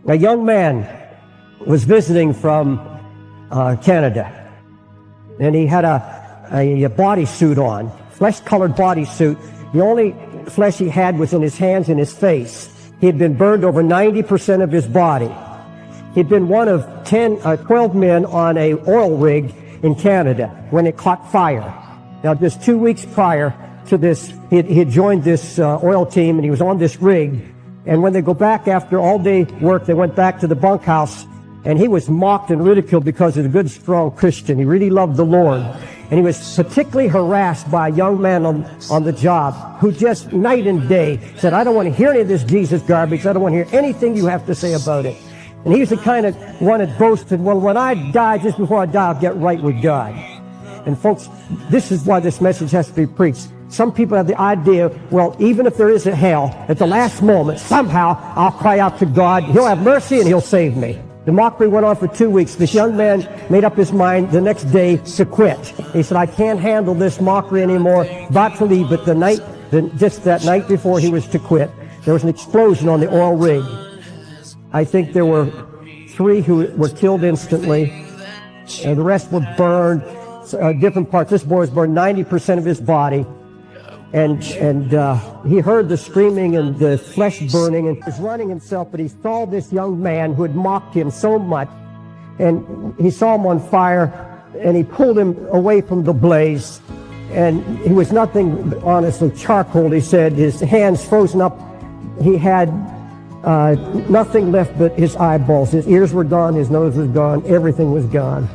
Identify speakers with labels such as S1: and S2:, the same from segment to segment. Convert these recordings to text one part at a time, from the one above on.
S1: A young man was visiting from Canada, and he had a bodysuit on, flesh-colored bodysuit. The only flesh he had was in his hands and his face. He had been burned over 90% of his body. He'd been one of 12 men on a oil rig in Canada when it caught fire. Now, just 2 weeks prior to this, he had joined this oil team, and he was on this rig. And when they go back after all-day work, they went back to the bunkhouse, and he was mocked and ridiculed because he's a good, strong Christian. He really loved the Lord. And he was particularly harassed by a young man on the job who just night and day said, I don't want to hear any of this Jesus garbage. I don't want to hear anything you have to say about it. And he was the kind of one that boasted, well, when I die, just before I die, I'll get right with God. And folks, this is why this message has to be preached. Some people have the idea, well, even if there is a hell, at the last moment, somehow I'll cry out to God. He'll have mercy and he'll save me. The mockery went on for 2 weeks. This young man made up his mind the next day to quit. He said, I can't handle this mockery anymore. About to leave, but just that night before he was to quit, there was an explosion on the oil rig. I think there were 3 who were killed instantly, and the rest were burned, different parts. This boy was burned 90% of his body, and he heard the screaming and the flesh burning, and he was running himself, but he saw this young man who had mocked him so much, and he saw him on fire, and he pulled him away from the blaze, and he was nothing, honestly, charcoal, he said, his hands frozen up. He had nothing left but his eyeballs. His ears were gone, his nose was gone, everything was gone.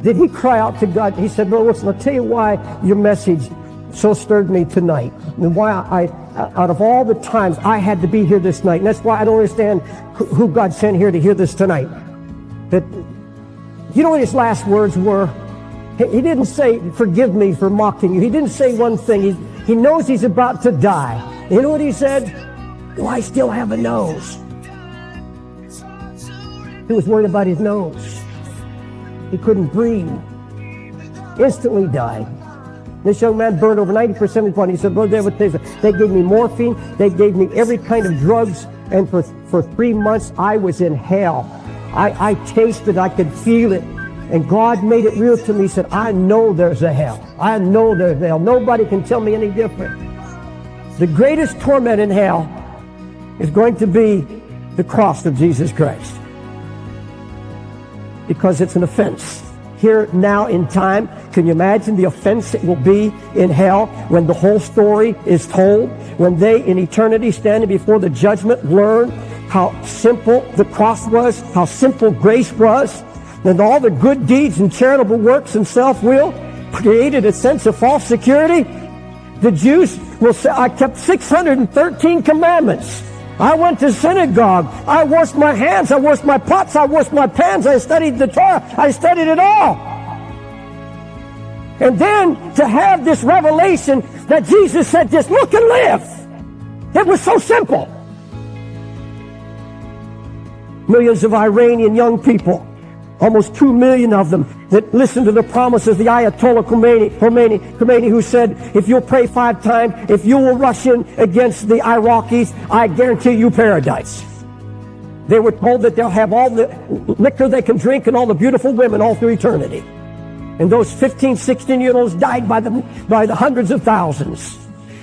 S1: Did he cry out to God? He said, well, listen, I'll tell you why your message so stirred me tonight, and why out of all the times I had to be here this night, and that's why I don't understand who God sent here to hear this tonight. That, you know what his last words were? He didn't say, forgive me for mocking you. He didn't say one thing. He knows he's about to die. You know what he said? Do I still have a nose? He was worried about his nose. He couldn't breathe. Instantly died. This young man burned over 90% of his body. He said, Brother David, they gave me morphine. They gave me every kind of drugs. And for 3 months, I was in hell. I tasted, I could feel it. And God made it real to me. He said, I know there's a hell. I know there's a hell. Nobody can tell me any different. The greatest torment in hell is going to be the cross of Jesus Christ, because it's an offense. Here, now, in time, can you imagine the offense it will be in hell when the whole story is told? When they, in eternity, standing before the judgment, learn how simple the cross was, how simple grace was, and all the good deeds and charitable works and self-will created a sense of false security. The Jews will say, I kept 613 commandments. I went to synagogue. I washed my hands. I washed my pots. I washed my pans. I studied the Torah. I studied it all. And then to have this revelation that Jesus said, just look and live. It was so simple. Millions of Iranian young people, almost 2 million of them, that listened to the promises of the Ayatollah Khomeini, who said, if you'll pray 5 times, if you will rush in against the Iraqis, I guarantee you paradise. They were told that they'll have all the liquor they can drink and all the beautiful women all through eternity. And those 15, 16-year-olds died by the hundreds of thousands.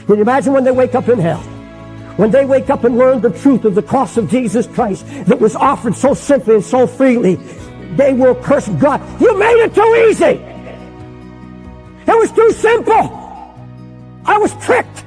S1: Can you imagine when they wake up in hell? When they wake up and learn the truth of the cross of Jesus Christ that was offered so simply and so freely, they will curse God. You made it too easy. It was too simple. I was tricked.